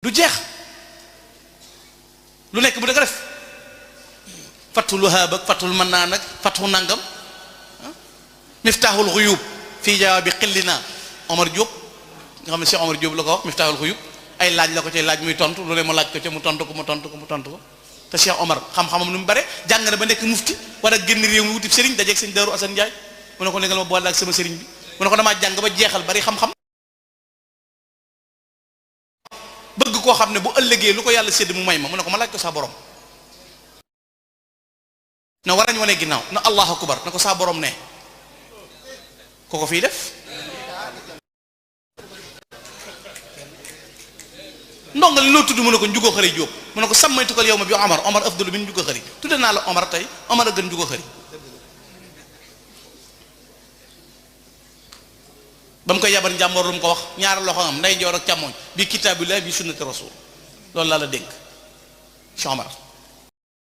du jeex lu nekk bu da ko def fatul wahab ak fatul mannaan ak fatu nangam miftahul ghuyub fii jawaabi xillina Omar Diop nga xam ne Cheikh Omar Diop la ko wax miftahul ghuyub ay laaj la ko ci laaj muy tontu lu ne mu laaj ko ci mu tontu ko te Cheikh Omar xam-xamam nu mu bare jàng na ba nekk mufti war a génn réew mi wutib sëriñ dajeeg sëñ Daaru Asan Njaay mu ne ko léegal ma boole ak sama sëriñ bi mu ne ko damaa jàng ba jeexal bari xam-xam bëgg koo xam ne bu ëllëgee lu ko yàlla sédd mu may ma mu ne ko ma laaj ko saa borom na war nañ wane ginnaaw na allahu akbar na ko saa borom ne ko fii def ndonga li loo tudd mu ne ko njugo xëri Jóob mu ne ko sàmmaytukal yow ma bi Omar afdalu min njugo xëri tudde naa la Omar tey Omar a gën njugo xëri ba mu koy yabar njàmboor lu mu ko wax ñaari loxo am nday joor ak càmmoñ bi kitaabillah bi sunnati rasul loolu laa la dénk Cheikh Omar